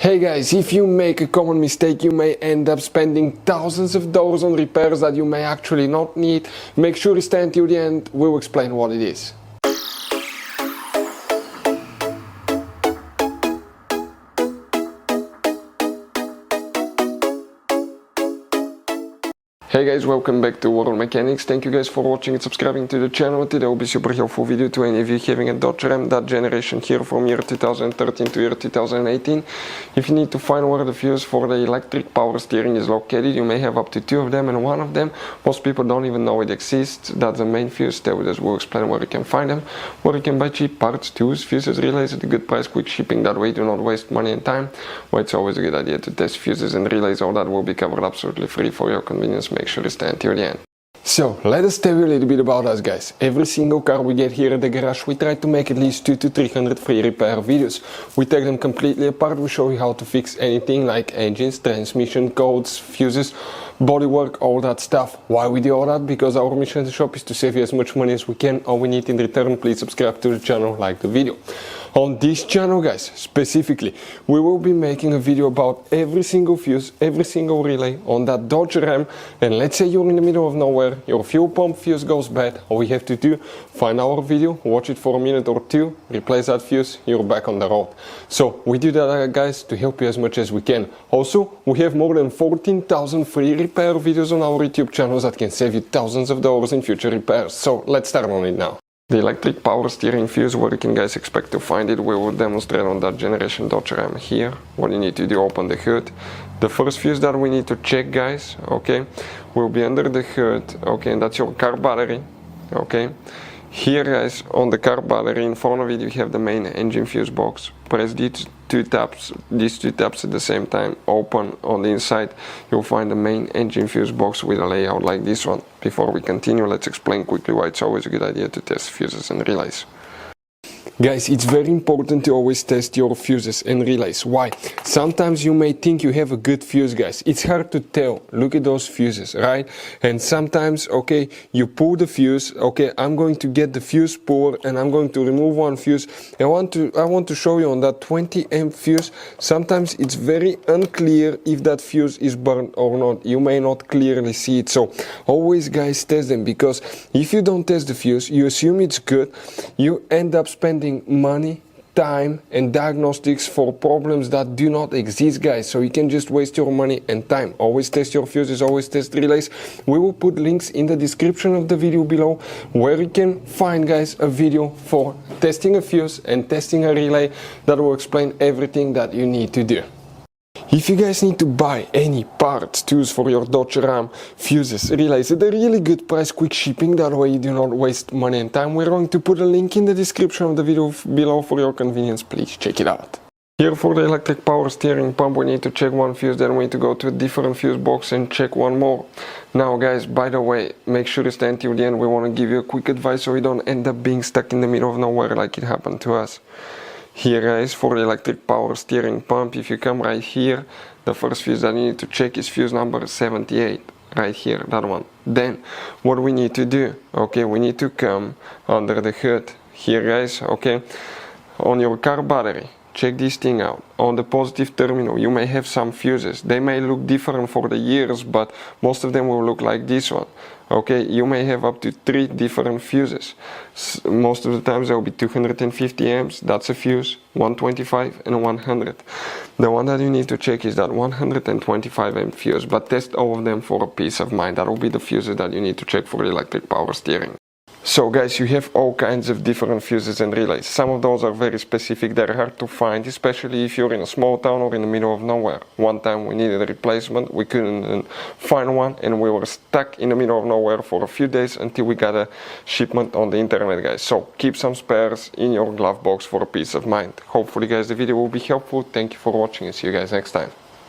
Hey guys, if you make a common mistake, you may end up spending thousands of dollars on repairs that you may actually not need. Make sure you stay until the end, we'll explain what it is. Hey guys, welcome back to World Mechanics. Thank you guys for watching and subscribing to the channel. Today will be super helpful video to any of you having a Dodge Ram, that generation here from year 2013 to year 2018. If you need to find where the fuse for the electric power steering is located, you may have up to two of them, and one of them, most people don't even know it exists. That's the main fuse. Stay with us, we'll explain where you can find them, where you can buy cheap parts, tools, fuses, relays at a good price, quick shipping, that way you do not waste money and time. Well, it's always a good idea to test fuses and relays. All that will be covered absolutely free for your convenience. Make sure you stay until the end. So, let us tell you a little bit about us guys. Every single car we get here at the garage, we try to make at least 200 to 300 free repair videos. We take them completely apart, we show you how to fix anything like engines, transmission, codes, fuses, bodywork, all that stuff. Why we do all that? Because our mission in the shop is to save you as much money as we can. All we need in return, please subscribe to the channel, like the video. On this channel guys, specifically, we will be making a video about every single fuse, every single relay on that Dodge Ram. And let's say you're in the middle of nowhere, your fuel pump fuse goes bad, all we have to do, find our video, watch it for a minute or two, replace that fuse, you're back on the road. So we do that guys to help you as much as we can. Also, we have more than 14,000 free repair videos on our YouTube channels that can save you thousands of dollars in future repairs. So let's start on it now. The electric power steering fuse, where you can guys expect to find it, we will demonstrate on that generation Dodge Ram here. What you need to do, open the hood. The first fuse that we need to check guys, okay, will be under the hood, okay, and that's your car battery, okay. Here guys, on the car battery in front of it you have the main engine fuse box. Press these two taps at the same time, open. On the inside you'll find the main engine fuse box with a layout like this one. Before we continue, let's explain quickly why it's always a good idea to test fuses and relays. Guys, it's very important to always test your fuses and relays. Why? Sometimes you may think you have a good fuse guys. It's hard to tell. Look at those fuses, right? And sometimes, okay, you pull the fuse, okay, I'm going to get the fuse puller and I'm going to remove one fuse. I want to show you on that 20 amp fuse, sometimes it's very unclear if that fuse is burned or not. You may not clearly see it. So always guys test them, because if you don't test the fuse, you assume it's good, you end up spending money, time and diagnostics for problems that do not exist guys. So you can just waste your money and time. Always test your fuses, always test relays. We will put links in the description of the video below where you can find guys a video for testing a fuse and testing a relay that will explain everything that you need to do. If you guys need to buy any parts, tools for your Dodge Ram, fuses, relays at a really good price, quick shipping, that way you do not waste money and time, we're going to put a link in the description of the video below for your convenience. Please check it out. Here for the electric power steering pump we need to check one fuse, then we need to go to a different fuse box and check one more. Now guys, by the way, make sure you stay until the end. We want to give you a quick advice so you don't end up being stuck in the middle of nowhere like it happened to us. Here guys, for the electric power steering pump, if you come right here, the first fuse that you need to check is fuse number 78, right here, that one. Then, what we need to do, okay, we need to come under the hood, here guys, okay, on your car battery. Check this thing out. On the positive terminal you may have some fuses. They may look different for the years, but most of them will look like this one. Okay, you may have up to 3 different fuses. Most of the times there will be 250 amps, that's a fuse, 125 and 100. The one that you need to check is that 125 amp fuse, but test all of them for a peace of mind. That will be the fuses that you need to check for the electric power steering. So guys, you have all kinds of different fuses and relays. Some of those are very specific, they're hard to find, especially if you're in a small town or in the middle of nowhere. One time we needed a replacement, we couldn't find one, and we were stuck in the middle of nowhere for a few days until we got a shipment on the internet guys. So keep some spares in your glove box for a peace of mind. Hopefully guys the video will be helpful. Thank you for watching and see you guys next time.